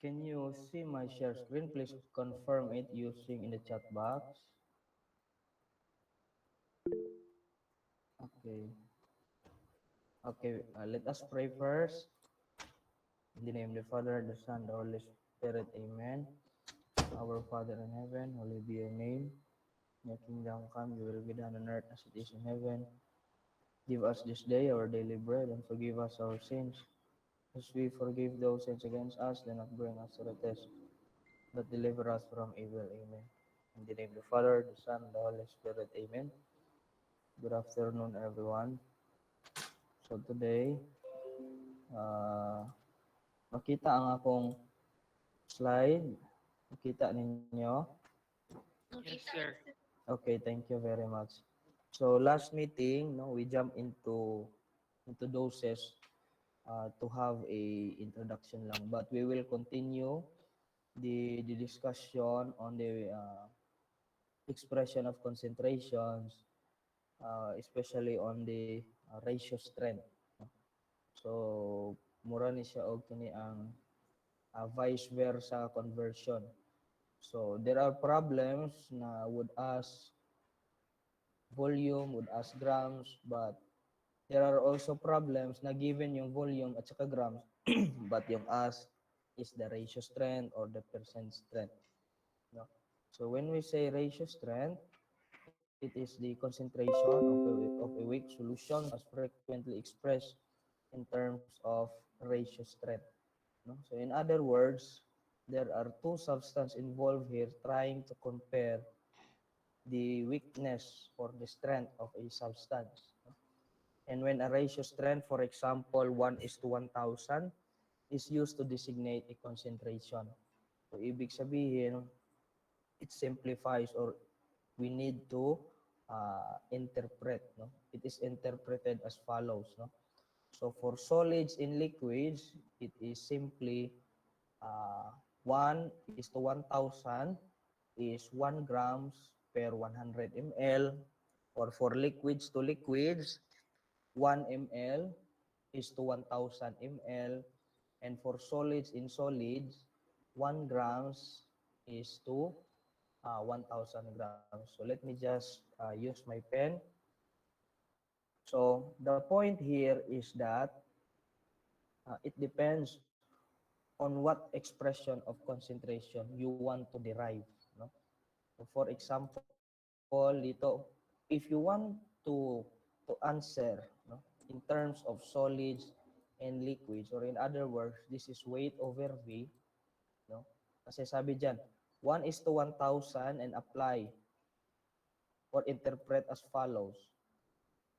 Can you see my share screen? Please confirm it using in the chat box. Okay. Okay, let us pray first. In the name of the Father, the Son, the Holy Spirit. Amen. Our Father in heaven, hallowed be your name. Your kingdom come, your will be done on earth as it is in heaven. Give us this day our daily bread, and forgive us our sins, as we forgive those sins against us. Do not bring us to the test, but deliver us from evil. Amen. In the name of the Father, the Son, the Holy Spirit. Amen. Good afternoon, everyone. So today, makita ang akong slide. Makita ninyo? Yes, sir. Okay, thank you very much. So last meeting, no, we jump into doses to have a introduction lang, but we will continue the discussion on the expression of concentrations, especially on the ratio strength. No? So mura ni siya og kini ang vice versa conversion. So there are problems na would ask volume, would ask grams, but there are also problems na given yung volume at saka grams, but yung ask is the ratio strength or the percent strength. No? So when we say ratio strength, it is the concentration of a weak solution as frequently expressed in terms of ratio strength. No? So in other words, there are two substances involved here trying to compare the weakness or the strength of a substance. No? And when a ratio strength, for example, 1:1,000, is used to designate a concentration. So ibig sabihin, it simplifies or we need to interpret. No? It is interpreted as follows. No? So for solids and liquids, it is simply 1:1,000 is 1 grams per 100 ml, or for liquids to liquids, 1 ml is to 1,000 ml, and for solids in solids, 1 grams is to 1,000 grams. So let me just use my pen. So the point here is that it depends on what expression of concentration you want to derive. No? So for example, dito, if you want to answer, no, in terms of solids and liquids, or in other words, this is weight over V. No? Kasi sabi dyan, 1:1,000 and apply or interpret as follows.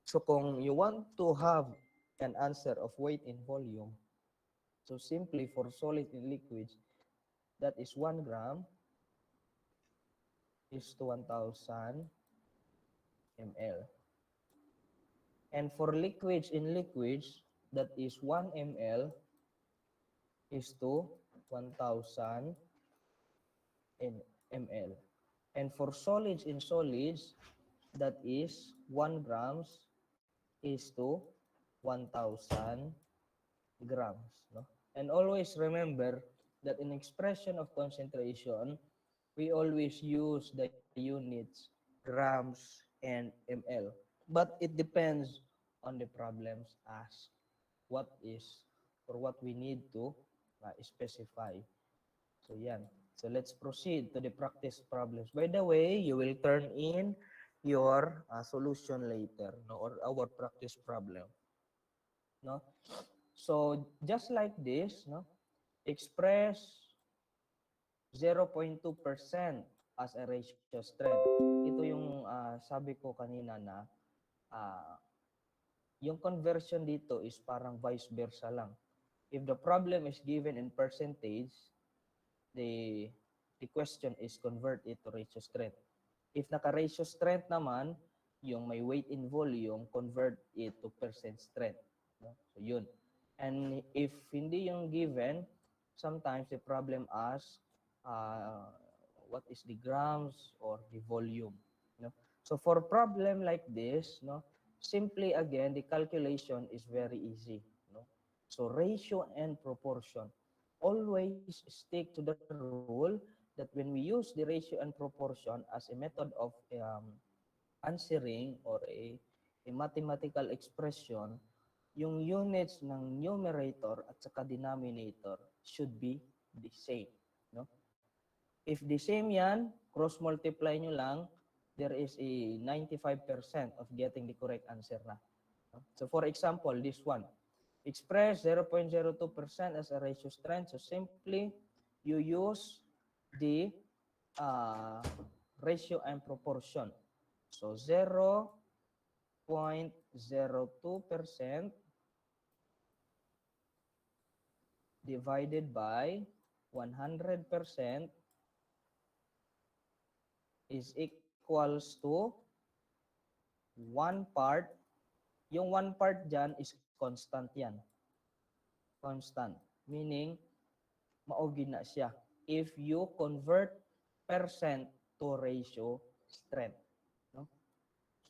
So kung you want to have an answer of weight in volume, so simply for solid and liquids, that is 1 gram is to 1,000 ml. And for liquids in liquids, that is 1 ml is to 1,000 ml. And for solids in solids, that is 1 grams is to 1,000 grams. No? And always remember that in expression of concentration, we always use the units grams and ml. But it depends on the problems asked. What is or what we need to specify. So yan. So let's proceed to the practice problems. By the way, you will turn in your solution later, no, or our practice problem. No? So just like this, no, express 0.2% as a ratio strength. Ito yung sabi ko kanina na uh, yung conversion dito is parang vice versa lang. If the problem is given in percentage, the question is convert it to ratio strength. If naka-ratio strength naman, yung may weight in volume, convert it to percent strength. No? So yun. And if hindi yung given, sometimes the problem asks what is the grams or the volume. No? So for problem like this, no, simply again, the calculation is very easy. No? So ratio and proportion. always stick to the rule that when we use the ratio and proportion as a method of answering or a mathematical expression, yung units ng numerator at saka denominator should be the same. No? If the same yan, cross-multiply nyo lang, there is a 95% of getting the correct answer na. No? So for example, this one, express 0.02% as a ratio strength. So simply, you use the ratio and proportion. So 0.02% divided by 100% is equals to 1 part. Yung 1 part dyan is constant yan. Constant. Meaning, maugin na siya. If you convert percent to ratio strength. No?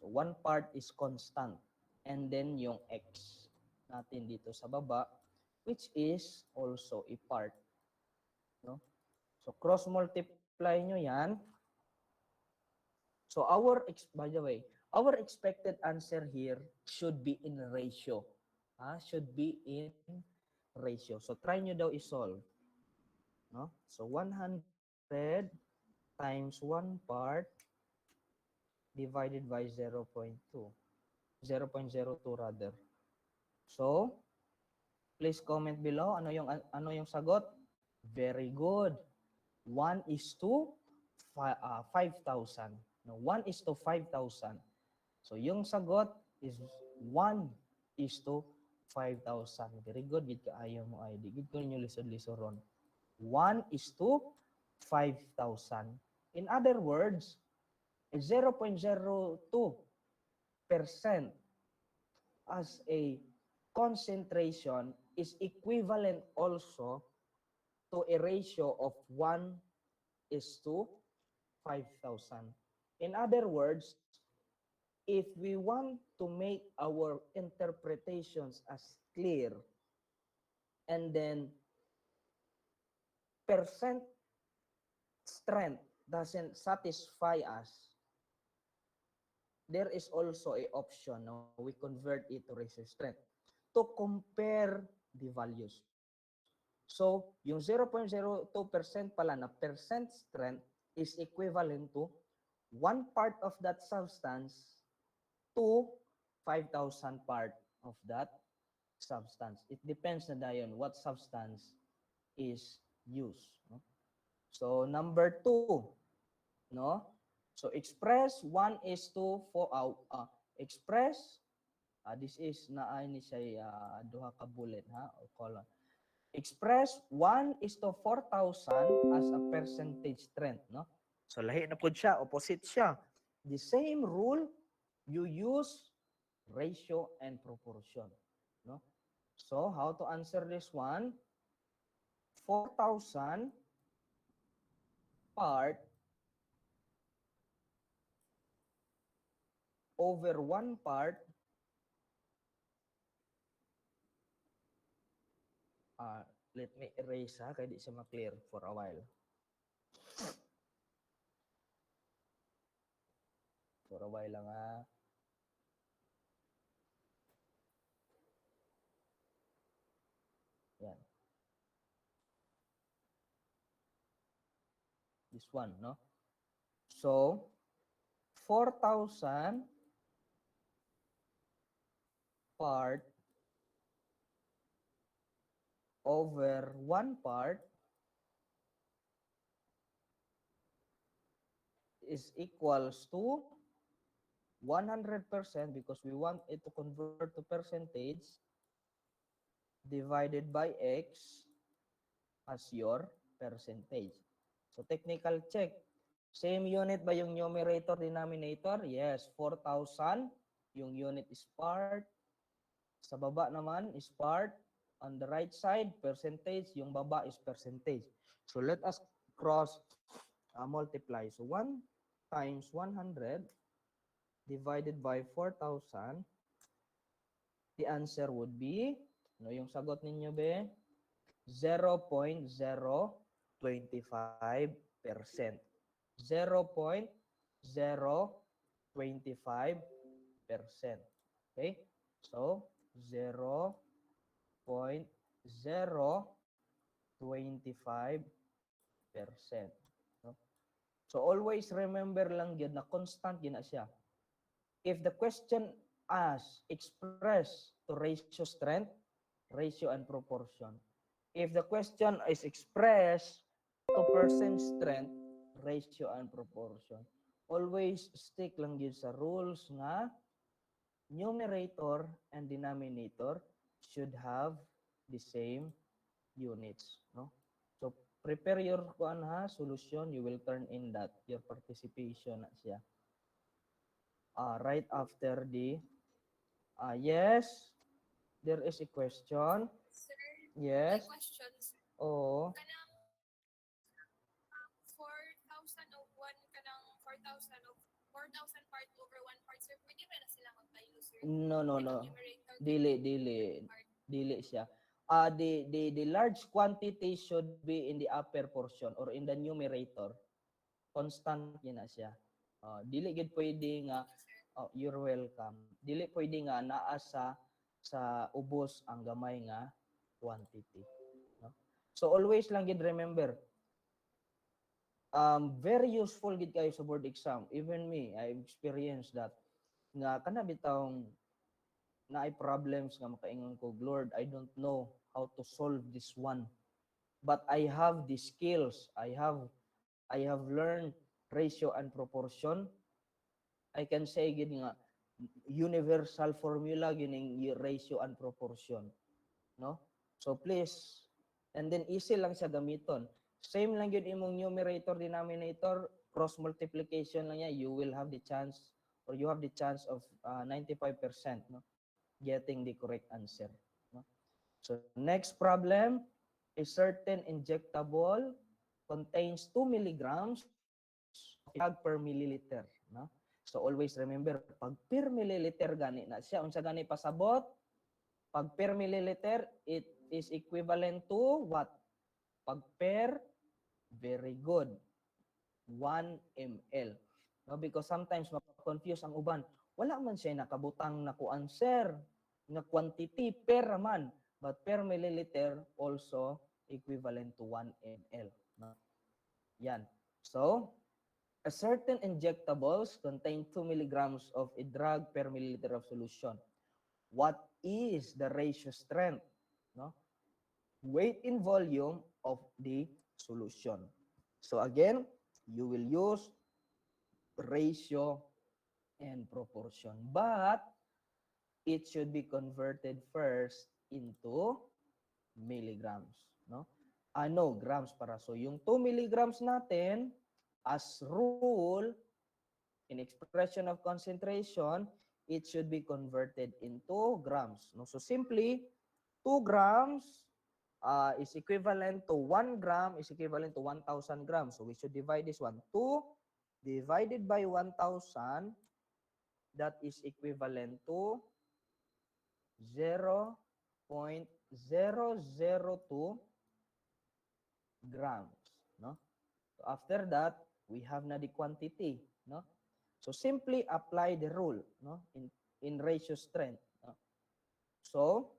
So, 1 part is constant. And then yung x natin dito sa baba, which is also a part. No? So, cross-multiply nyo yan. So, by the way, our expected answer here should be in ratio. Should be in ratio. So, try nyo daw i-solve. No? So, 100 times 1 part divided by 0.2. 0.02 rather. So, please comment below ano yung sagot. Very good. 1 is to 5,000. No, 1 is to 5,000. So, yung sagot is 1 is to 5,000. Very good. Gid kaayo mo ID. Gid ko ninyo lisod-lisoron. 1 is to 5,000. In other words, 0.02% as a concentration is equivalent also to a ratio of 1 is to 5,000. In other words, if we want to make our interpretations as clear, and then percent strength doesn't satisfy us, there is also a option. No? We convert it to ratio strength to compare the values. So, yung 0.02% pala na percent strength is equivalent to 1 part of that substance to 5,000 part of that substance. It depends na dayon what substance is used. No? So, number 2, no? So, express 1 is to 4, express, this is naay ni siya duha ka bullet, o colon. Express 1 is to 4,000 as a percentage strength, no? So, lahi na po siya, opposite siya. The same rule, you use ratio and proportion, no? So, how to answer this one? 4,000 part over 1 part, let me erase kaya di siya ma-clear for a while. For a while lang Yan. This one, no? So, 4,000 part over 1 part is equals to 100% because we want it to convert to percentage divided by x as your percentage. So technical check. Same unit ba yung numerator, denominator? Yes, 4,000. Yung unit is part. Sa baba naman is part. On the right side, percentage. Yung baba is percentage. So let us cross multiply. So 1 times 100 divided by 4,000. The answer would be, ano yung sagot ninyo, be? 0.025%. 0.025%. Okay? So, 0.025%. No? So, always remember lang yun na constant yun na siya. If the question asks, express to ratio strength, ratio and proportion. If the question is expressed to percent strength, ratio and proportion. Always stick lang yun sa rules nga numerator and denominator should have the same units. No? So, prepare your solution. You will turn in that, your participation na siya. Right after the, yes, there is a question. Sir, Yes. may questions. Oo. Kanang 4,000 of 1, kanang 4,000 of 4,000 part over 1 part, sir. Pwede ba na sila magtayo, sir? No, no, Like, no. numerator, Dili part. siya. The large quantity should be in the upper portion or in the numerator. Constant yun na siya. Dili gid pwede nga you're welcome. Dili pwede nga naa sa ubos ang gamay nga quantity. No? So always lang gid remember, very useful gid kayo sa board exam. Even me, I experienced that. Nga kana bitawng naay problems nga makaingon ko, Lord, I don't know how to solve this one. But I have the skills. I have learned ratio and proportion. I can say gid nga universal formula gining ratio and proportion, no? So please, and then easy lang siya gamiton. Same lang yun imong numerator denominator, cross multiplication lang niya, you will have the chance or you have the chance of 95%, no, getting the correct answer, no? So next problem, a certain injectable contains 2 milligrams of drug per milliliter, no? So always remember, pag per milliliter gani na siya, unsa gani pasabot? Pag per milliliter, it is equivalent to what? Pag per, very good, 1 ml. No, because sometimes ma-confuse ang uban. Wala man siya nakabutang na ku answer, na quantity per man, but per milliliter also equivalent to 1 ml. No? Yan. So, a certain injectables contain 2 milligrams of a drug per milliliter of solution. What is the ratio strength? No? Weight in volume of the solution. So again, you will use ratio and proportion. But it should be converted first into milligrams. No? No, grams para. So yung 2 milligrams natin, as rule, in expression of concentration, it should be converted into grams. No? So simply, 2 grams is equivalent to 1 gram is equivalent to 1,000 grams. So we should divide this one. 2 divided by 1,000, that is equivalent to 0.002 grams. No? So after that, we have na the quantity. No? So simply apply the rule, no, in ratio strength. No? So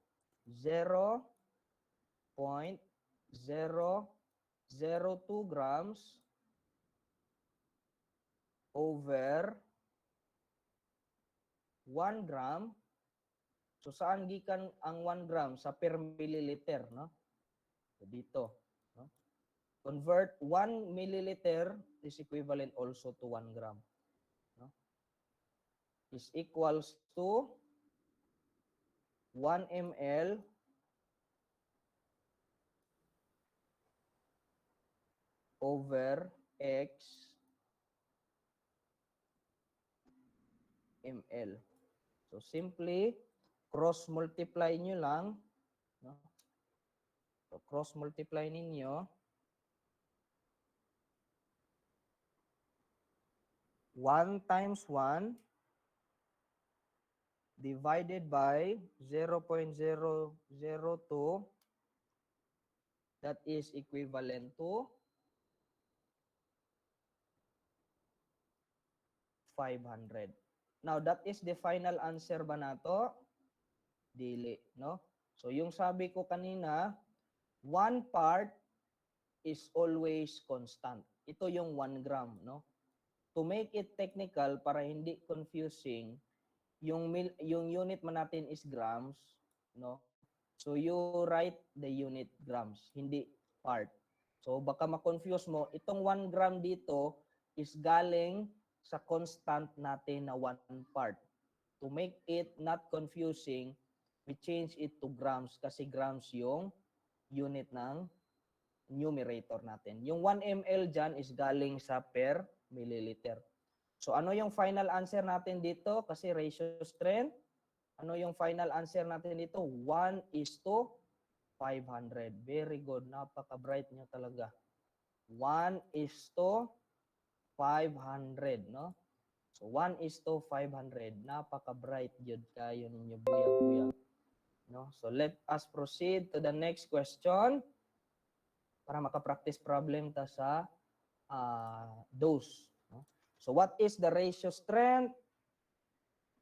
0.002 grams over 1 gram. So saan gikan ang 1 gram? Sa per milliliter, no? So dito, no? Convert 1 milliliter is equivalent also to 1 gram. No? Is equals to 1 ml over X ml. So simply cross multiply nyo lang, no? So cross multiply ninyo 1 times 1 divided by 0.002 that is equivalent to 500. Now, that is the final answer ba nato? Dili, no? So, yung sabi ko kanina, 1 part is always constant. Ito yung 1 gram, no? To make it technical, para hindi confusing, yung unit man natin is grams, no? So, you write the unit grams, hindi part. So, baka ma-confuse mo, itong 1 gram dito is galing sa constant natin na 1 part. To make it not confusing, we change it to grams kasi grams yung unit ng numerator natin. Yung 1 ml dyan is galing sa per milliliter. So ano yung final answer natin dito? Kasi ratio strength, ano yung final answer natin dito? 1:500. Very good. Napaka-bright nyo talaga. 1:500, no? So 1:500. Napaka-bright yun kayo ninyo. Buya-buya. No? So let us proceed to the next question para maka-practice problem ta sa dose. No? So what is the ratio strength,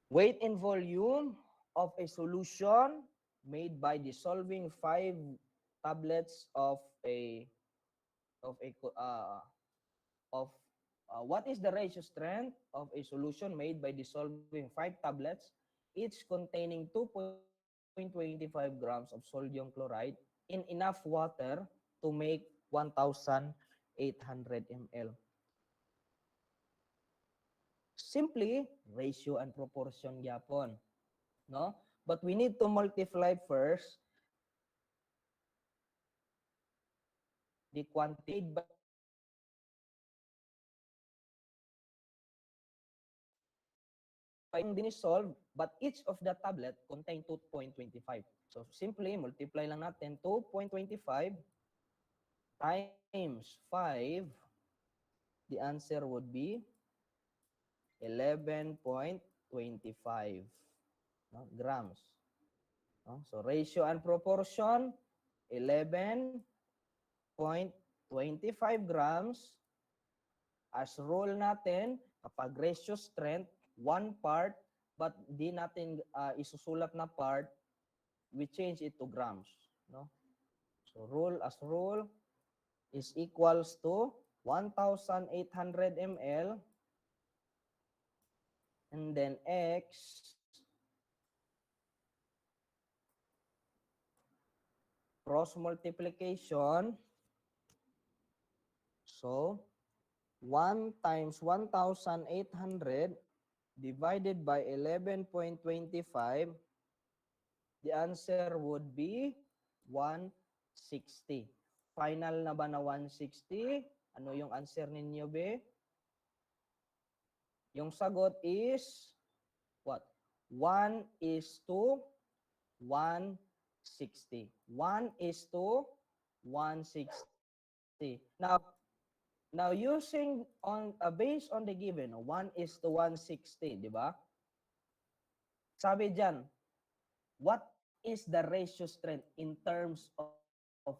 weight and volume of a solution made by dissolving 5 tablets of what is the ratio strength of a solution made by dissolving 5 tablets, each containing 2.25 grams of sodium chloride in enough water to make 1,800 ml. Simply, ratio and proportion gyapon, no? But we need to multiply first the quantity by dinisolve, but each of the tablet contain 2.25. So simply multiply lang natin 2.25 times 5. The answer would be 11.25, no, grams. No? So ratio and proportion, 11.25 grams. As rule natin, kapag ratio strength, 1 part, but di natin isusulat na part, we change it to grams. No? So rule is equals to 1,800 ml, and then X cross multiplication. So 1 times 1,800 divided by 11.25, the answer would be 160. Final na ba na 160? Ano yung answer ninyo, be? Yung sagot is what? 1:160. 1:160. Now using on based on the given 1:160, di ba? Sabi diyan, what is the ratio strength in terms of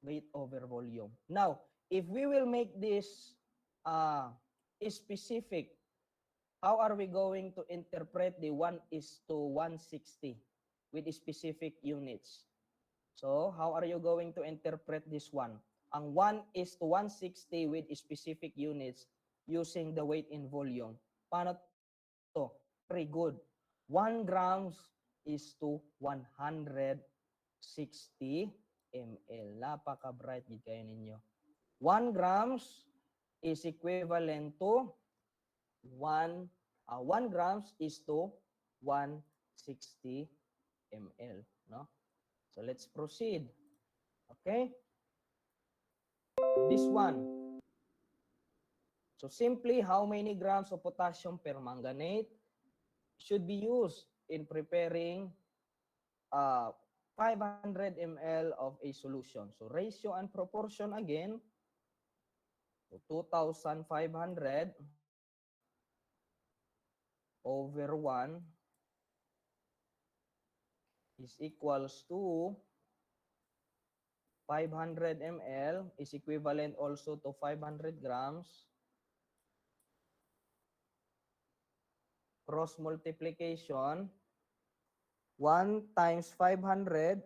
weight over volume? Now, if we will make this specific, how are we going to interpret the 1:160 with specific units? So, how are you going to interpret this one? Ang 1:160 with specific units using the weight in volume. Paano to? Very good. 1 grams is to 160 ml. Napaka-bright gid kayo ninyo. 1 grams is equivalent to 1 grams is to 160 ml, no? So let's proceed. Okay? This one. So simply, how many grams of potassium permanganate should be used in preparing 500 ml of a solution? So ratio and proportion again. So 2,500 over 1 is equals to 500 ml is equivalent also to 500 grams. Cross multiplication, 1 times 500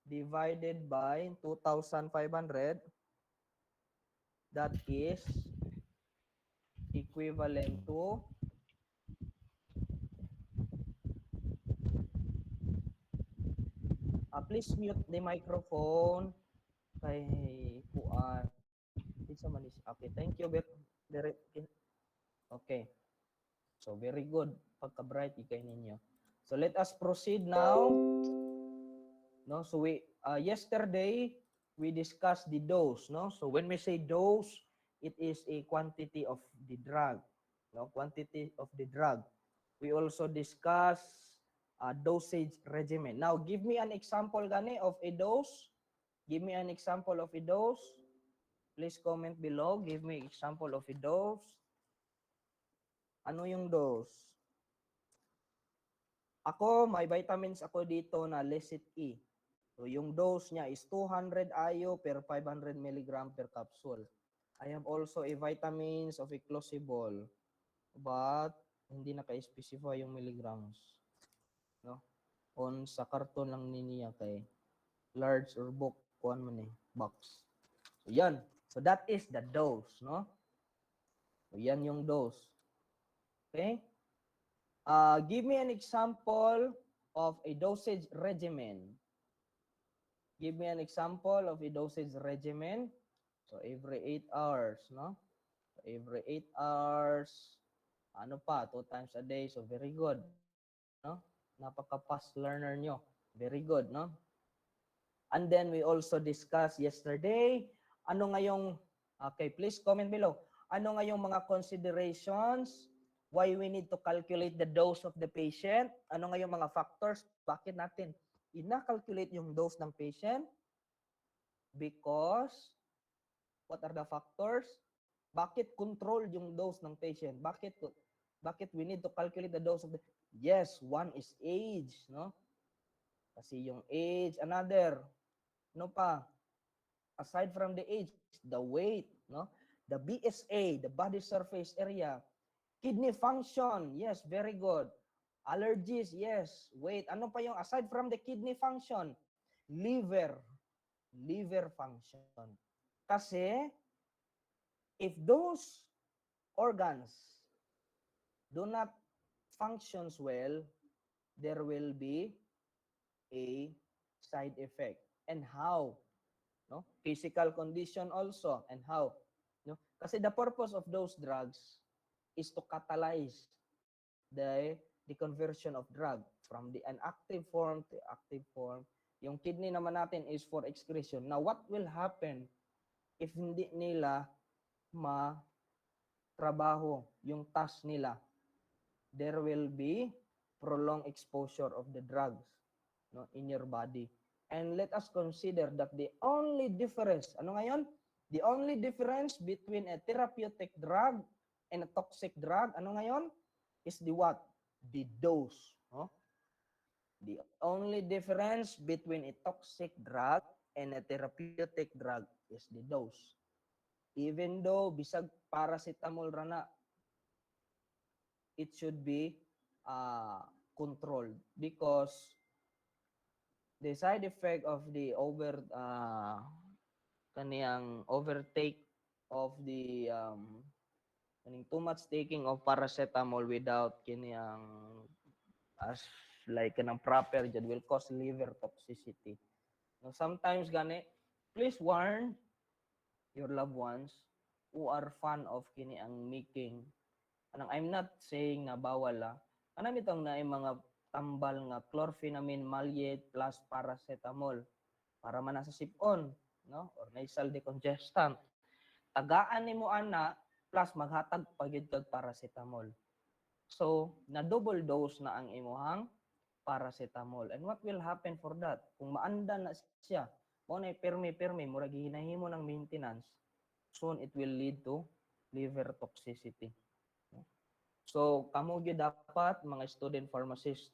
divided by 2,500, that is equivalent to please mute the microphone kay kuan. Okay, thank you very okay. So very good pagka-bright ikay ninyo. So let us proceed now. No, so we yesterday we discussed the dose, no? So when we say dose, it is a quantity of the drug, no? Quantity of the drug. We also discuss dosage regimen. Now give me an example gani of a dose. Give me an example of a dose. Please comment below. Give me example of a dose. Ano yung dose? Ako, may vitamins ako dito na Lecit E. So, yung dose niya is 200 IU per 500 milligram per capsule. I have also a vitamins of Eclosibol, but hindi naka-specify yung milligrams. No? On sa karton lang niya kay large or book, kuan man box. So, yan. So, that is the dose, no? So, yan yung dose. Okay? Give me an example of a dosage regimen. Give me an example of a dosage regimen. So, every 8 hours, no? So, every 8 hours, ano pa, 2 times a day. So, very good, no? Napaka-fast learner nyo. Very good, no? And then, we also discussed yesterday, ano ngayong, okay, please comment below. Ano ngayong mga considerations why we need to calculate the dose of the patient? Ano ngayong mga factors? Bakit natin ina-calculate yung dose ng patient? Because, what are the factors? Bakit control yung dose ng patient? Bakit we need to calculate the dose of the... Yes, one is age, no? Kasi yung age, another, no pa? Aside from the age, the weight, no? The BSA, the body surface area. Kidney function, yes, very good. Allergies, yes. Wait, ano pa yung aside from the kidney function? Liver function. Kasi, if those organs do not functions well, there will be a side effect. And how? No? Physical condition also. And how? No? Kasi the purpose of those drugs is to catalyze the conversion of drug from the inactive form to active form. Yung kidney naman natin is for excretion. Now, what will happen if hindi nila trabaho yung task nila? There will be prolonged exposure of the drugs, no, in your body. And let us consider that the only difference, ano ngayon? The only difference between a therapeutic drug and a toxic drug, ano ngayon? Is the what? The dose. No? The only difference between a toxic drug and a therapeutic drug is the dose. Even though bisag paracetamol rana, it should be controlled because the side effect of the kaniyang overtake of the kaning too much taking of paracetamol without kaniyang as like kanang proper jud will cause liver toxicity. Now, sometimes gani, please warn your loved ones who are fan of kini ang making. Anang I'm not saying na bawal Anang itong na mga tambal nga chlorpheniramine maleate plus paracetamol para man sa sipon, no? Or nasal decongestant. Tagaan nimo ana plus maghatag pagid kag paracetamol. So, na double dose na ang imuhang paracetamol. And what will happen for that? Kung maanda na siya, mo na permi murag hinahimo ng maintenance, soon it will lead to liver toxicity. So, kamo gyud dapat mga student pharmacist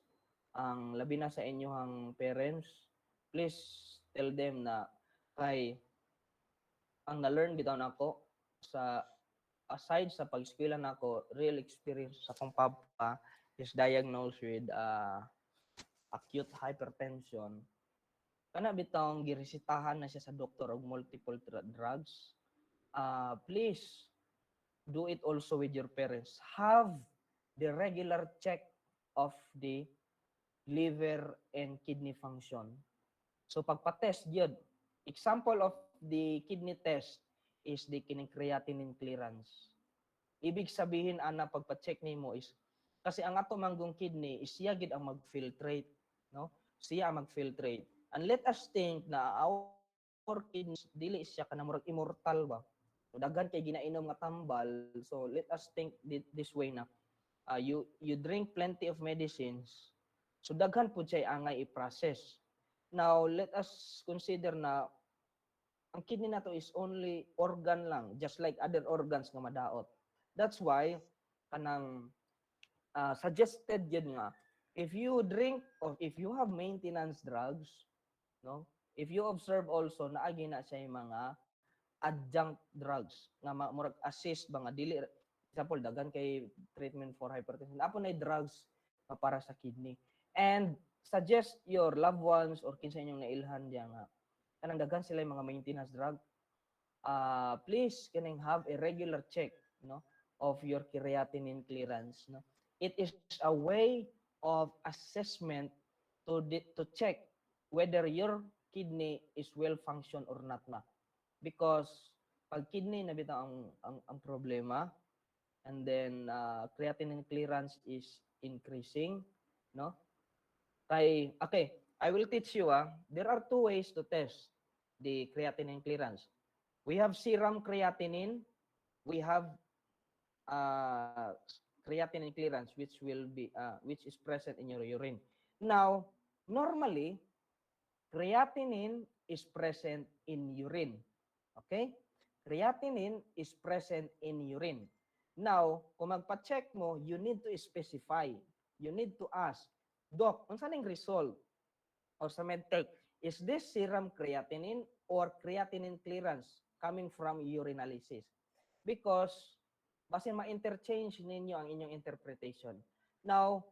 ang labi na sa inyohang parents, please tell them na kay ang na-learn bitaw nako sa aside sa pag-eskwela nako, real experience sa akong papa is diagnosed with acute hypertension. Kana bitawng giresetahan na siya sa doktor og multiple drugs. Please do it also with your parents. Have the regular check of the liver and kidney function. So pagpa-test yun, example of the kidney test is the kining creatinine clearance. Ibig sabihin ana pagpa-check nimo is kasi ang ato manggong kidney is siya gid ang mag-filtrate, no? Siya ang mag-filtrate. And let us think na our kidneys dili siya kana murag immortal ba. So, daghan kay ginainom nga tambal. So let us think this way na you drink plenty of medicines. So daghan pud siya angay i-process. Now let us consider na ang kidney nato is only organ lang, just like other organs nga madaot. That's why kanang suggested yun nga, if you drink or if you have maintenance drugs, no? If you observe also na agi na siya yung mga adjunct drugs nga murag assist ba nga dili example daghan kay treatment for hypertension. Apo na drugs para sa kidney. And suggest your loved ones or kinsa inyong nailhan diya nga kanang daghan sila yung mga maintenance drug. Please kaning have a regular check, no, of your creatinine clearance, no. It is a way of assessment to check whether your kidney is well functioned or not na. Because pag kidney na bitaw ang problema, and then creatinine clearance is increasing, no? Okay, I will teach you there are two ways to test the creatinine clearance. We have serum creatinine, we have creatinine clearance which is present in your urine. Now, normally creatinine is present in urine. Okay? Creatinine is present in urine. Now, kung magpa-check mo, you need to specify. You need to ask, Doc, unsa ning result? Or sa medtech, is this serum creatinine or creatinine clearance coming from urinalysis? Because, basin ma-interchange ninyo ang inyong interpretation. Now,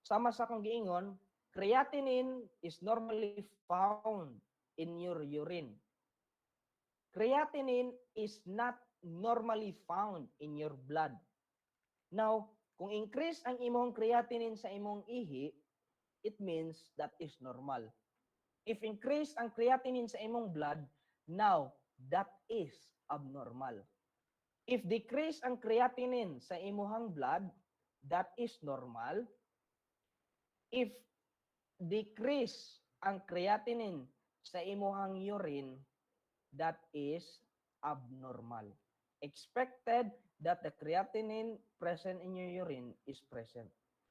sama sa akong giingon, creatinine is normally found in your urine. Creatinine is not normally found in your blood. Now, kung increase ang imong creatinine sa imong ihi, it means that is normal. If increase ang creatinine sa imong blood, now that is abnormal. If decrease ang creatinine sa imong blood, that is normal. If decrease ang creatinine sa imong urine, that is abnormal. Expected that the creatinine present in your urine is present.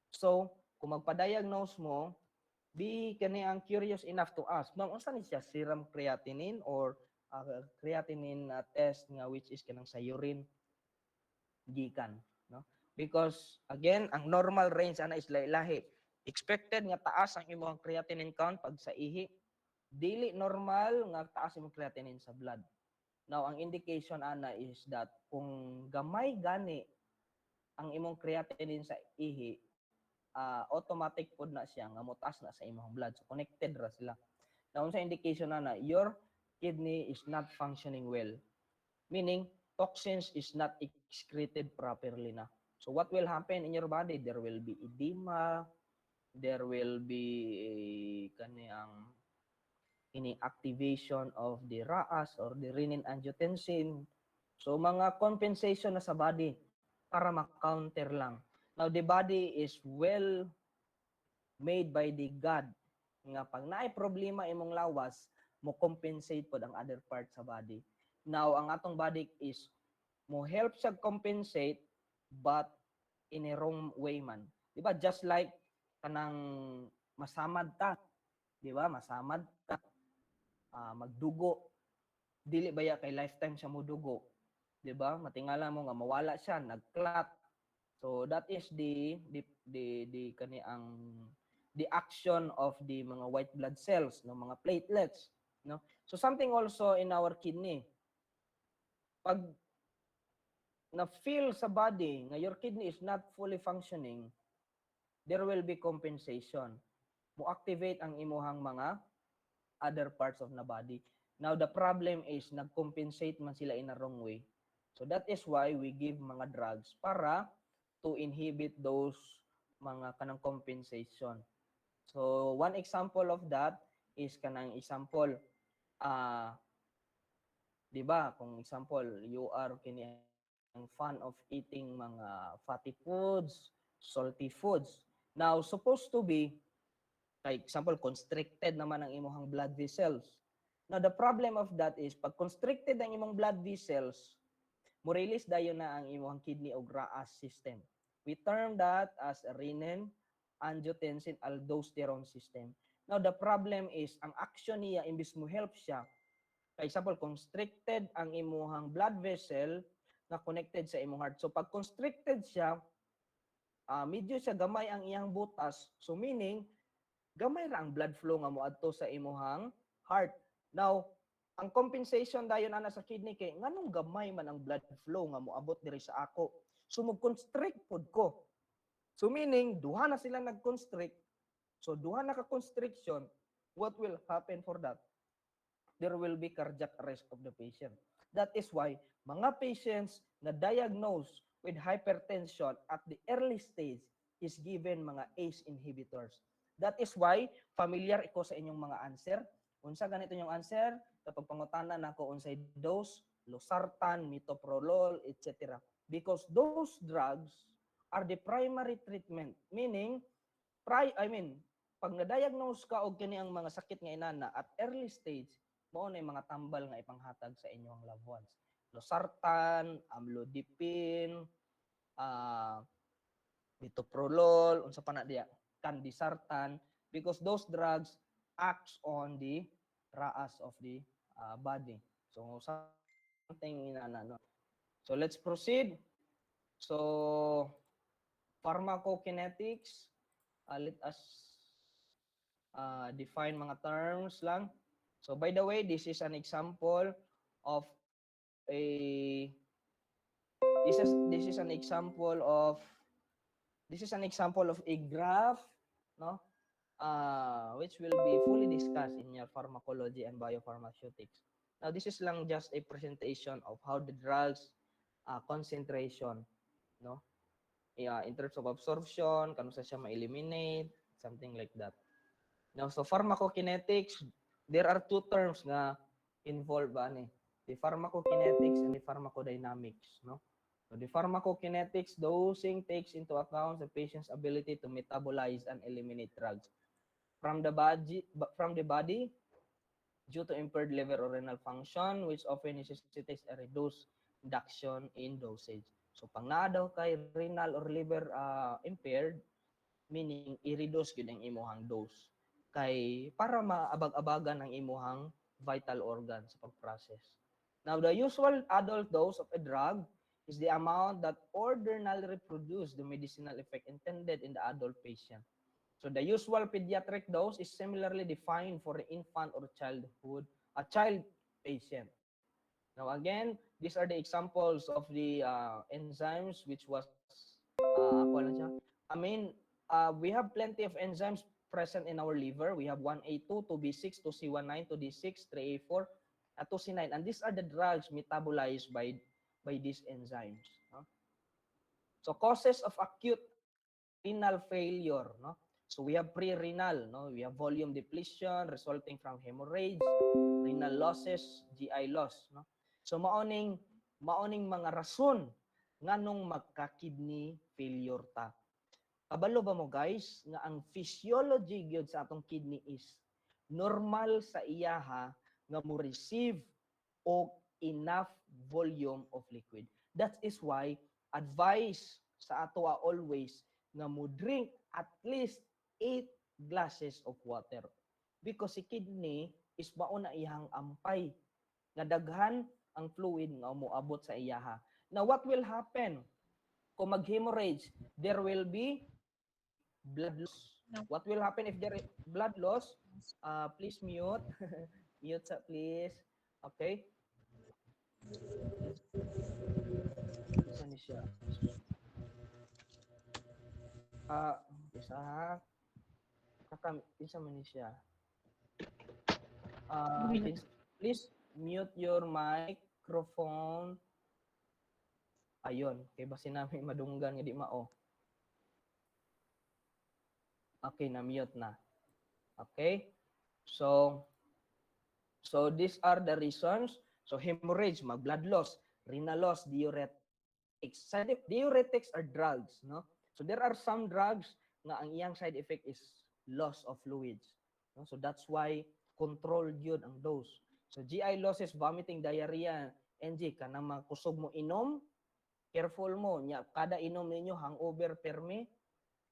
So, kung magpa-diagnose mo, be kaniyang curious enough to ask, ma'am, unsa ni siya, serum creatinine or creatinine test nga which is kanang sa urine gikan, no? Because again, ang normal range ana is lahi. Expected nga taas ang imong creatinine count pag sa ihi, dili normal nga taas imong creatinine sa blood. Now, ang indication ana is that kung gamay gani ang imong creatinine sa ihi, automatic pod na siya nga motaas na sa imong blood. So connected ra sila. Now, unsa indication na your kidney is not functioning well. Meaning, toxins is not excreted properly na. So what will happen in your body? There will be edema, there will be kaniyang activation of the RAAS or the renin-angiotensin. So mga compensation na sa body para ma-counter lang. Now, the body is well made by the God. Nga pag naay problema imong lawas, mo compensate pod ang other part sa body. Now, ang atong body is mo help siya compensate but in a wrong way man. Di ba? Just like kanang masamad ka. Di ba? Masamad ka. Magdugo. Dili ba ya kay lifetime siya mo dugo? Di ba? Matingala mo nga mawala siya, nagclot. So that is the action of the mga white blood cells, no, mga platelets. no? So something also in our kidney. Pag na-feel sa body nga your kidney is not fully functioning, there will be compensation. Mo-activate ang imuhang mga other parts of the body. Now, the problem is, nag-compensate man sila in a wrong way. So, that is why we give mga drugs para to inhibit those mga kanang compensation. So, one example of that is kanang example, di ba, kung example, you are kini ang fan of eating mga fatty foods, salty foods. Now, supposed to be, like example, constricted naman ang imong blood vessels. Now, the problem of that is, pag constricted ang imong blood vessels, mo release dayon na ang imong kidney o RAAS system. We term that as renin, angiotensin, aldosterone system. Now, the problem is, ang action niya, imbis mo help siya, for example, constricted ang imong blood vessel na connected sa imong heart. So, pag constricted siya, medyo siya gamay ang iyang butas. So, meaning, gamay ra ang blood flow nga moadto sa imong heart. Now, ang compensation dayon ana sa kidney kay nganong gamay man ang blood flow nga moabot diri sa ako. So mag-constrict pod ko. So meaning duha na sila nag-constrict. So duha na ka constriction, what will happen for that? There will be cardiac arrest of the patient. That is why mga patients na diagnosed with hypertension at the early stage is given mga ACE inhibitors. That is why familiar iko sa inyong mga answer. Unsa ganito yung answer? Kapag pangutanan nako unsay dose, losartan, metoprolol, etc. Because those drugs are the primary treatment. Meaning, pag na-diagnose ka og kini ang mga sakit nga inana at early stage, mao na mga tambal nga ipanghatag sa inyong loved ones. Losartan, amlodipine, metoprolol, unsa pa na diya, candesartan, because those drugs acts on the RAAS of the body. So something inana. So let's proceed. So pharmacokinetics, let us define mga terms lang. So by the way, this is an example of a this is an example of a graph, no? Which will be fully discussed in your pharmacology and biopharmaceutics. Now, this is lang just a presentation of how the drugs concentration, no? Yeah, in terms of absorption, kano sa siya ma-eliminate, something like that. Now, so pharmacokinetics, there are two terms na involved ani. The pharmacokinetics and the pharmacodynamics, no? So the pharmacokinetics dosing takes into account the patient's ability to metabolize and eliminate drugs from the body due to impaired liver or renal function, which often necessitates a reduced reduction in dosage. So pang naa daw kay renal or liver impaired, meaning i-reduce gyud ang imuhang dose kay para maabag-abagan ang imuhang vital organ sa pag-process. Now, the usual adult dose of a drug is the amount that ordinarily produce the medicinal effect intended in the adult patient. So the usual pediatric dose is similarly defined for the infant or child patient. Now again, these are the examples of the enzymes which was we have plenty of enzymes present in our liver. We have 1A2, 2B6, 2C19, 2D6, 3A4, 2C9, and these are the drugs metabolized by these enzymes. No? So causes of acute renal failure, no? So we have pre-renal, no? We have volume depletion resulting from hemorrhage, renal losses, GI loss, no? So maoning mga rason nganong magka-kidney failure ta. Kabalo ba mo guys nga ang physiology gyud sa atong kidney is normal sa iyaha nga mo receive og enough volume of liquid. That is why advice sa ato always nga mo drink at least 8 glasses of water. Because si kidney is mao na iyang ampay nga daghan ang fluid nga moabot sa iyaha. Now what will happen? Kung mag-hemorrhage, there will be blood loss. What will happen if there is blood loss? Please mute. Mute sa please. Okay? Isa ni siya. Isa ha. Isa man ni siya. Please mute your microphone. Ayun, kay basin namin madunggan nga di mao. Okay, na-mute na. Okay? So these are the reasons. So hemorrhage, blood loss, renal loss, diuretics. Diuretics are drugs, no? So there are some drugs nga ang iyang side effect is loss of fluids. No? So that's why control yun ang dose. So GI losses, vomiting, diarrhea, NG, kanang makusog mo inom, careful mo. Nya, kada inom ninyo, hangover perme,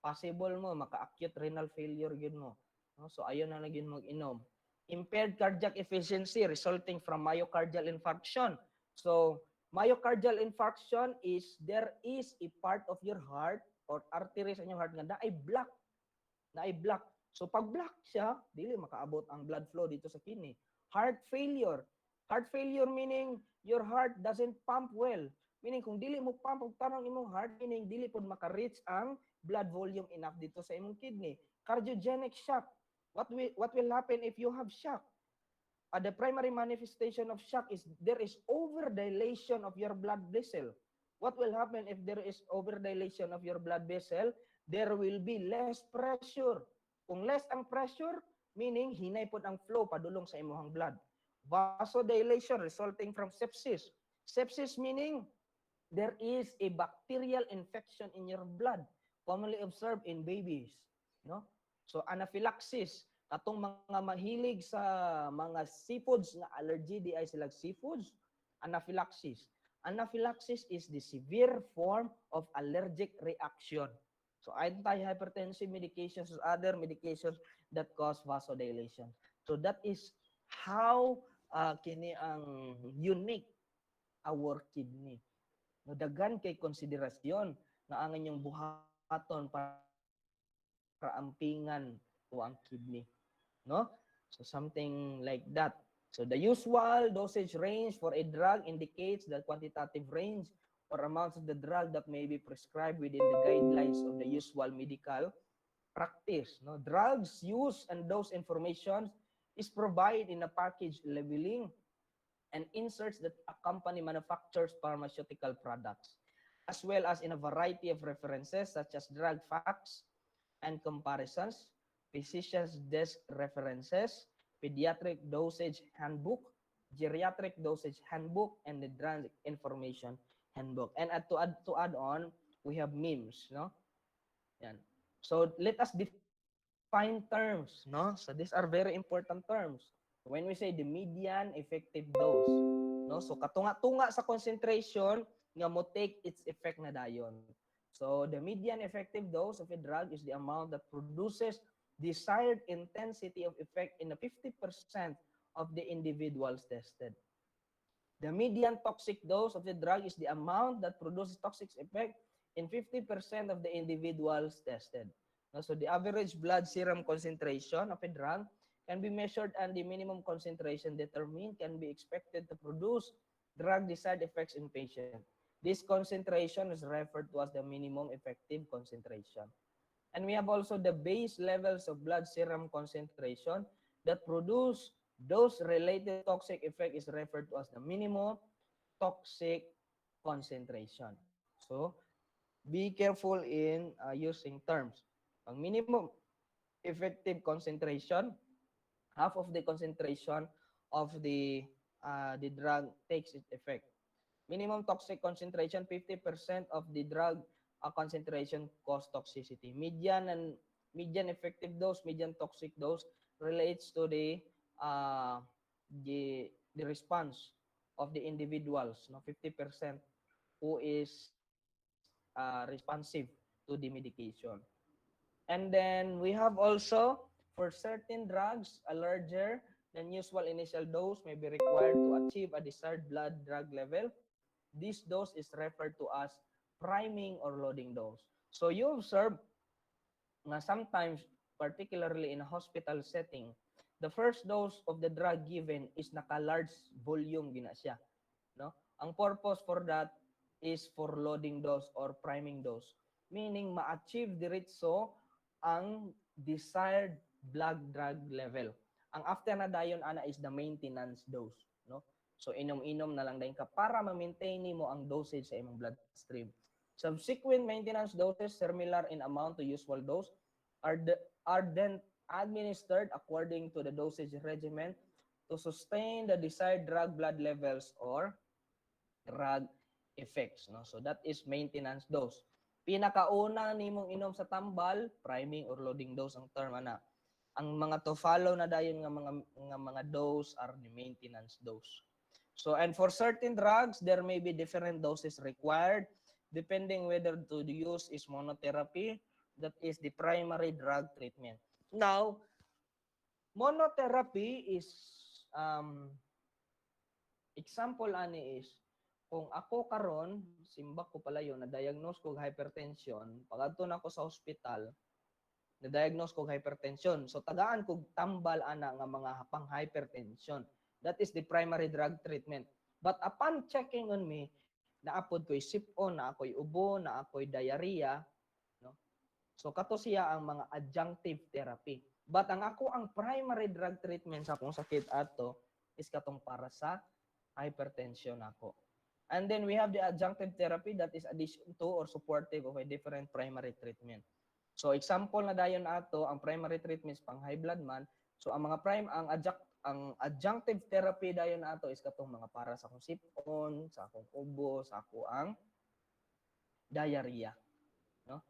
possible mo, maka-acute renal failure yun mo. No? So ayun na lagin mag-inom. Impaired cardiac efficiency resulting from myocardial infarction. So myocardial infarction is there is a part of your heart or artery sa inyong heart nga na block. So pag block siya, dili makaabot ang blood flow dito sa kidney. Heart failure. Heart failure meaning your heart doesn't pump well. Meaning kung dili mo pump og tarong imong heart, meaning dili pod maka-reach ang blood volume enough dito sa imong kidney. Cardiogenic shock. What will happen if you have shock? The primary manifestation of shock is there is overdilation of your blood vessel. What will happen if there is overdilation of your blood vessel? There will be less pressure. Kung less ang pressure, meaning hinay pod ang flow padulong sa imong blood. Vasodilation resulting from sepsis. Sepsis meaning there is a bacterial infection in your blood, commonly observed in babies, no? So anaphylaxis, katong mga mahilig sa mga seafoods nga allergy di ay sila seafoods, anaphylaxis. Anaphylaxis is the severe form of allergic reaction. So anti-hypertensive medications or other medications that cause vasodilation. So that is how kini ang unique our kidney. No, daghan kay konsiderasyon na ang inyong buhaton para ampingan o ang kidney, no? So something like that. So the usual dosage range for a drug indicates the quantitative range or amounts of the drug that may be prescribed within the guidelines of the usual medical practice, no? Drugs use and dose information is provided in a package labeling and inserts that accompany manufacturers' pharmaceutical products, as well as in a variety of references such as drug facts and comparisons, physician's desk references, pediatric dosage handbook, geriatric dosage handbook, and the drug information handbook. And to add on, we have memes, no? Yan. So let us define terms, no? So these are very important terms. When we say the median effective dose, no? So katunga-tunga sa concentration nga mo take its effect na dayon. So the median effective dose of a drug is the amount that produces desired intensity of effect in the 50% of the individuals tested. The median toxic dose of the drug is the amount that produces toxic effect in 50% of the individuals tested. So the average blood serum concentration of a drug can be measured and the minimum concentration determined can be expected to produce drug desired effects in patient. This concentration is referred to as the minimum effective concentration. And we have also the base levels of blood serum concentration that produce dose-related toxic effect is referred to as the minimum toxic concentration. So, be careful in using terms. Ang minimum effective concentration, half of the concentration of the drug takes its effect. Minimum toxic concentration, 50% of the drug concentration cause toxicity. Median effective dose, median toxic dose relates to the response of the individuals, no, 50% who is responsive to the medication. And then we have also, for certain drugs, a larger than usual initial dose may be required to achieve a desired blood drug level. This dose is referred to as priming or loading dose. So you observe na sometimes, particularly in a hospital setting, the first dose of the drug given is naka-large volume gina siya, no? Ang purpose for that is for loading dose or priming dose, meaning ma-achieve diretso ang desired blood drug level. Ang after na dayon ana is the maintenance dose, no? So inom-inom na lang dayon ka para ma-maintain mo ang dosage sa imong bloodstream. Subsequent maintenance doses similar in amount to usual dose are then administered according to the dosage regimen to sustain the desired drug blood levels or drug effects, no? So that is maintenance dose. Pinakauna nimong inom sa tambal, priming or loading dose ang term ana. Ang mga to follow na dayon nga mga dose are the maintenance dose. So and for certain drugs there may be different doses required depending whether to use is monotherapy, that is the primary drug treatment. Now, monotherapy is example ani is kung ako karon simbak ko pala yun na diagnose ko hypertension, pagadto na ako sa ospital na diagnose ko hypertension. So tagaan ko tambal ana nga mga pang hypertension. That is the primary drug treatment. But upon checking on me, naapod ko'y sipon, na ako'y ubo, na ako'y diarrhea, no? So kato siya ang mga adjunctive therapy. But ang primary drug treatment sa akong sakit ato is katong para sa hypertension ako. And then we have the adjunctive therapy that is addition to or supportive of a different primary treatment. So example na dayon ato ang primary treatments pang high blood man. So ang mga ang adjunctive therapy dayon ato is katong mga para sa akong sipon, sa akong ubo, sa ako ang diarrhea, no?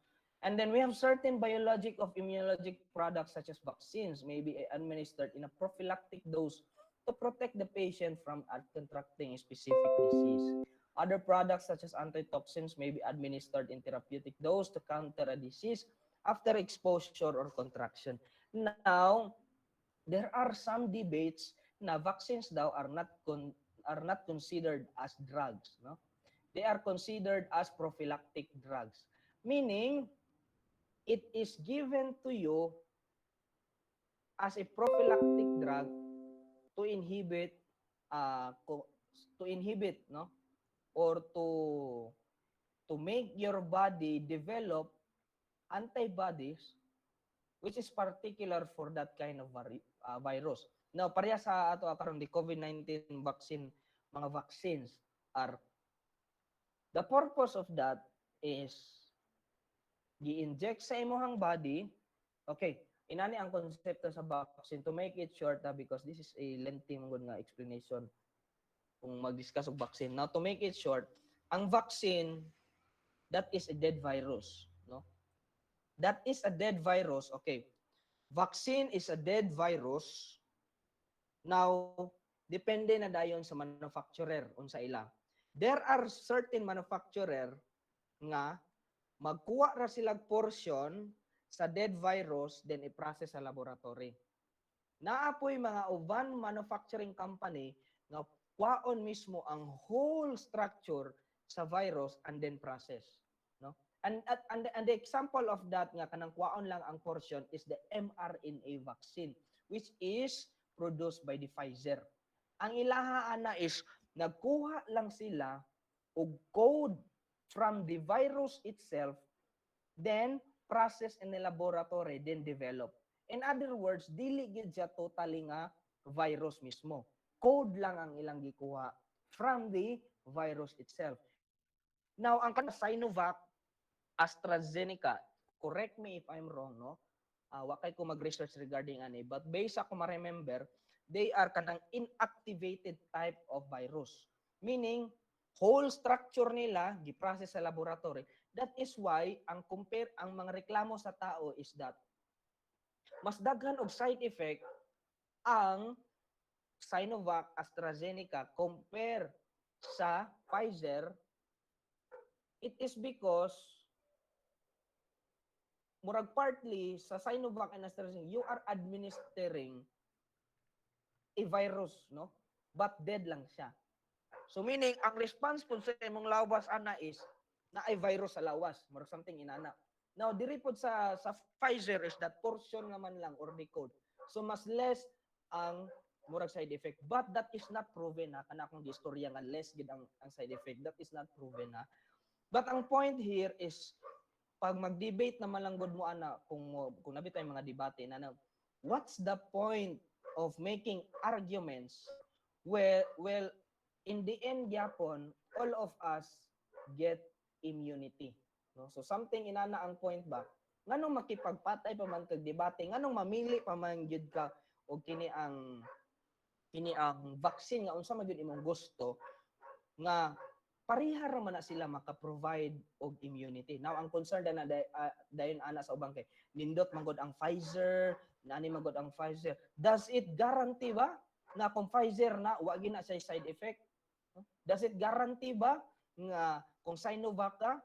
And then we have certain biologic of immunologic products such as vaccines may be administered in a prophylactic dose to protect the patient from contracting a specific disease. Other products such as antitoxins may be administered in therapeutic dose to counter a disease after exposure or contraction. Now, there are some debates na vaccines daw are not considered as drugs, no? They are considered as prophylactic drugs, meaning it is given to you as a prophylactic drug to inhibit no, or to make your body develop antibodies which is particular for that kind of virus. Now, pareha sa ato karon di COVID-19 vaccine, mga vaccines are the purpose of that is gi-inject sa imong body. Okay, inani ang konsepto sa vaccine to make it short because this is a lengthy nga explanation kung mag-discuss og vaccine. Now, to make it short, ang vaccine, that is a dead virus, no? That is a dead virus. Okay. Vaccine is a dead virus. Now, depende na dayon sa manufacturer unsa ila. There are certain manufacturer nga magkuha ra sila portion sa dead virus then i-process sa laboratory. Naapoy mga uban manufacturing company nga kuhaon mismo ang whole structure sa virus and then process, no? And the example of that nga kanang kuhaon lang ang portion is the mRNA vaccine which is produced by the Pfizer. Ang ilaha ana is nagkuha lang sila og code from the virus itself, then process in the laboratory, then develop. In other words, dili gid siya totally nga virus mismo. Code lang ang ilang gikuha from the virus itself. Now, ang Sinovac, AstraZeneca, correct me if I'm wrong, no? Wakay ko mag-research regarding ani, but based ako ma-remember, they are kanang inactivated type of virus. Meaning, whole structure nila giprocess sa laboratory. That is why ang mga reklamo sa tao is that mas daghan og side effect ang Sinovac, AstraZeneca compare sa Pfizer. It is because murag partly sa Sinovac and AstraZeneca you are administering a virus, no? But dead lang siya. So meaning ang response kung sa imong lawas ana is na ay virus sa lawas, or something inana. Now diri pod sa Pfizer is that portion nga man lang or the code. So mas less ang murag side effect, but that is not proven na kana akong gistorya nga less gid ang side effect, that is not proven na. But ang point here is pag mag-debate naman lang gud mo ana kung nabitay mga debate na what's the point of making arguments well in the end gyapon all of us get immunity, no? So something inana ang point ba nganong makipagpatay pa man kag debate, nganong mamili pa man gyud ka og kini ang vaccine nga unsa man gyud imong gusto nga pareha ra man na sila maka-provide og immunity. Now ang concern na dayon ana sa ubang kay nindot man gud ang Pfizer, nani man gud ang Pfizer. Does it guarantee ba nga kung Pfizer na wa gina say side effect? Does it guarantee ba nga kung Sinovac ka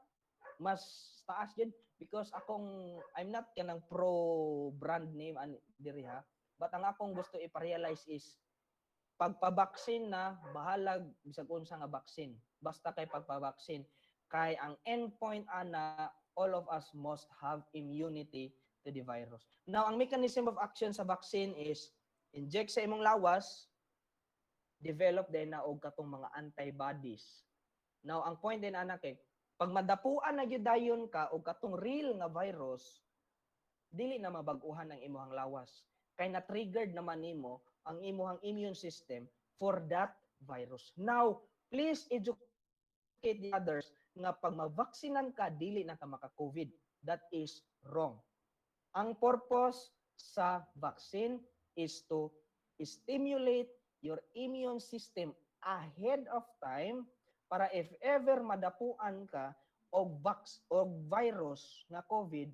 mas taas yun? Because I'm not kanang pro brand name diri ha, but ang akong gusto ipa-realize is pagpabaksin na bahalag bisag unsa nga vaccine, basta kay pagpabaksin kay ang endpoint ana all of us must have immunity to the virus. Now ang mechanism of action sa vaccine is inject sa imong lawas, develop din na og katong mga antibodies. Now ang point din ana kay pag madapuan na gyud dayon ka og katong real nga virus, dili na mabag-uhan ang imong lawas kay na-triggered naman nimo ang imong immune system for that virus. Now, please educate the others nga pag mavaksinan ka, dili na ka maka-COVID. That is wrong. Ang purpose sa vaccine is to stimulate your immune system ahead of time para if ever madapuan ka og virus nga COVID,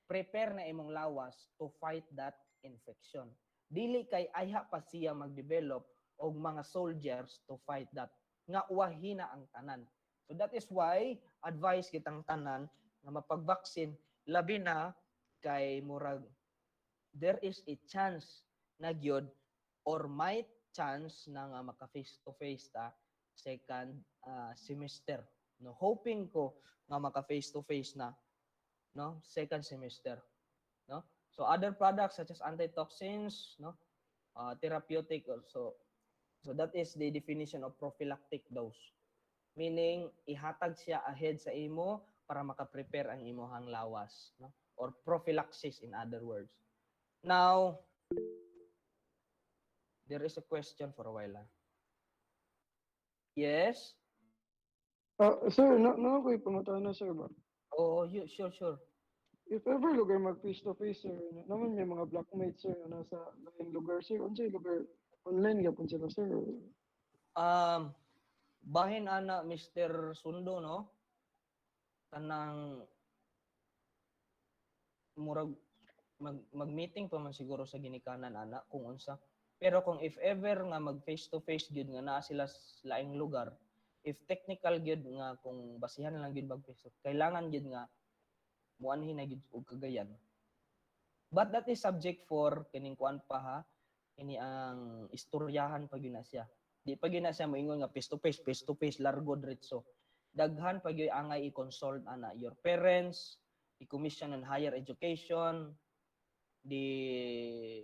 prepare na imong lawas to fight that infection. Dili kay ayha pa siya mag-develop og mga soldiers to fight that nga wahina ang tanan. So that is why advice kitang tanan nga mapag-vaccine labi na kay murag there is a chance na gyud or might chance na nga maka face to face ta second semester, no, hoping ko nga maka face to face na, no, second semester, no. So other products such as antitoxins, no, therapeutic also. So that is the definition of prophylactic dose. Meaning ihatag siya ahead sa imo para maka-prepare ang imong lawas, no? Or prophylaxis in other words. Now, there is a question for a while. Yes? Sir, ko ipangutana sir ba? Oh, sure. If ever lugar mag face to face sir, naman may mga blackmates sir na nasa laing lugar sir, unsay lugar online gyapon sila sir. Bahin ana Mr. Sundo, no? Kanang murag mag-meeting pa man siguro sa ginikanan ana kung unsa. Pero kung if ever nga mag face to face gyud nga naa sila sa laing lugar, if technical gyud nga kung basihan lang gyud mag face to, kailangan gyud nga muanhi na gyud og kagayan. But that is subject for kining kuan pa ha, kini ang istoryahan pa gyud na siya. Di pa gyud na siya moingon nga face to face largo diretso. Daghan pa gyud angay i-consult ana your parents, the Commission on Higher Education, the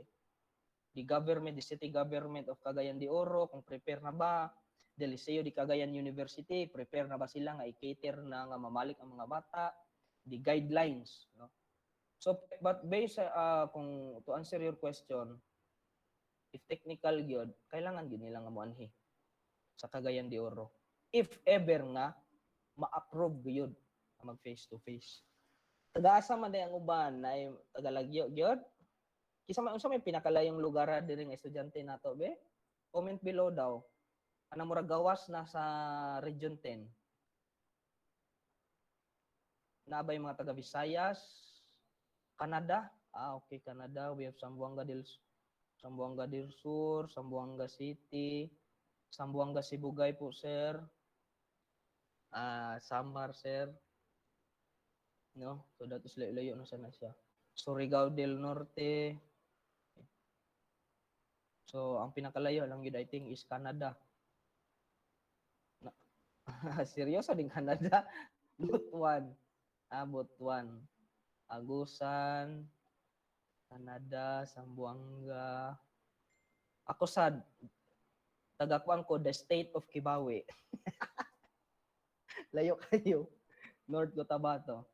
government, the city government of Cagayan de Oro, kung prepare na ba, the Liceo de Cagayan University, prepare na ba sila nga i-cater na nga mamalik ang mga bata, the guidelines, no? So but based kung to answer your question, if technical gyud, kailangan gyud nila nga moanhi sa Cagayan de Oro. If ever nga ma-approve gyud mag face to face. Taga-asa man day ang uban na tagalagyo gyud. Kisa man unsa may pinakalayong lugar diri nga estudyante nato be? Comment below daw. Anang murag gawas na sa Region 10. Nabay mga taga Visayas, Canada. Okay, Canada. We have Zamboanga del Sur, Zamboanga City, Zamboanga Sibugay po, sir. Samar, sir. No? So that is layo na sana siya. Surigao del Norte. So ang pinakalayo lang yun I think is Canada. Seryoso din Canada. Butuan. Butuan. Agusan, Canada, Zamboanga. Ako sad tagakuan ko the state of Kibawe. Layo kayo. North Cotabato.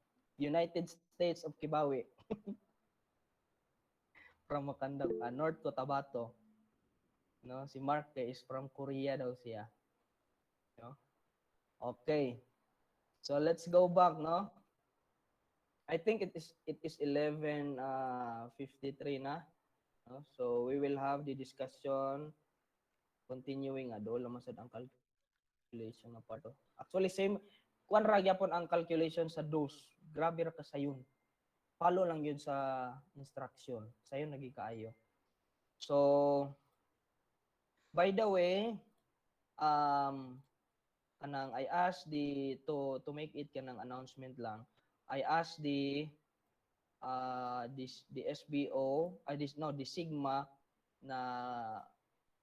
United States of Kibawe. From Macandag, North Cotabato. No, si Mark is from Korea daw siya. No? Okay. So let's go back, no? I think it is 11:53 na. No? So we will have the discussion continuing adol naman sad ang calculation na part. Actually same kuan ra gyapon ang calculation sa dos. Grabe ra ka sayon. Follow lang yun sa instruction. Sayon nagi kaayo. So by the way, kanang I asked the to make it kanang announcement lang. I asked the SBO, the Sigma na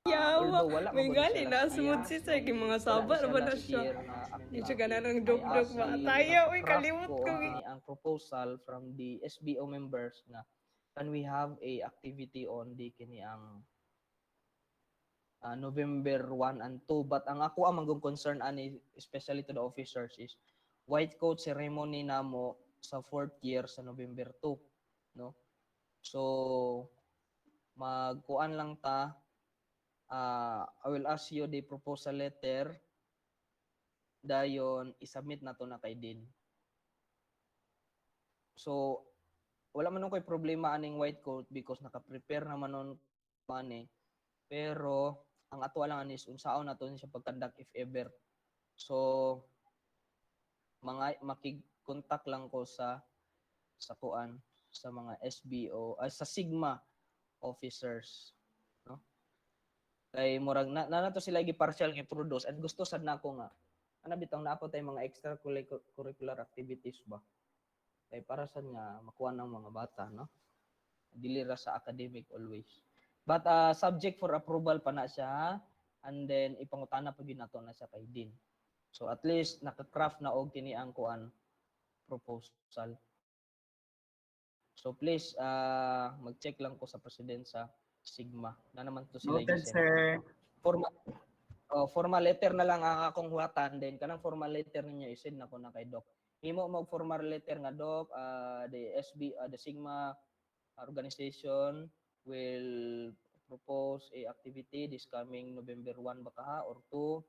although wala May man gali na sumud si sir kay mga sabar ba na siya. Di siya ganang dog-dog ba. Tayo, uy, kalimot ko. Ang proposal from the SBO members na can we have a activity on the kini ang November 1 and 2, but ang ako ang manggong concern ani especially to the officers is white coat ceremony namo sa 4th year sa November 2, no? So magkuan lang ta, I will ask you the proposal letter dayon isubmit na to na kay Dean. So wala man koy problema aning white coat because naka-prepare naman nun man pero ang ato lang is unsaon nato siya pagkandak if ever. So makig-contact lang ko sa kuan sa mga SBO sa Sigma officers, no? Kay murag na to sila gi-partial nga produce and gusto sad nako nga ana bitong naapo tay mga extracurricular activities ba. Kay para sad nga makuha ng mga bata, no? Dili ra sa academic always. But subject for approval pa na siya and then ipangutana pa gyud nato na siya kay Dean. So at least naka-craft na og kini ang kuan proposal. So please mag-check lang ko sa president sa Sigma. Na naman to sila Noted, sir. Formal letter na lang ang akong huwatan, then kanang formal letter ninyo i-send na ko na kay Doc. Himo mag formal letter nga Doc, the Sigma organization will propose a activity this coming November 1 baka ha or 2,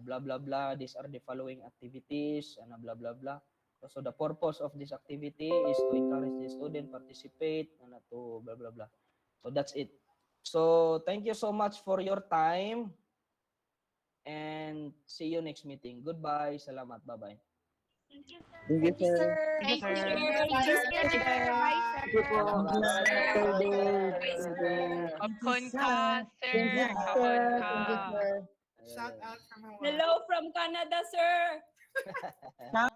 blah blah blah, these are the following activities and blah blah blah. So the purpose of this activity is to encourage the student participate and to blah blah blah. So that's it. So thank you so much for your time and see you next meeting. Goodbye. Salamat. Bye-bye. Thank you, sir. Thank you, sir. Thank you, sir. Popcorn ka, sir. Popcorn ka. Shout out from Hawaii. Hello from Canada, sir. Shout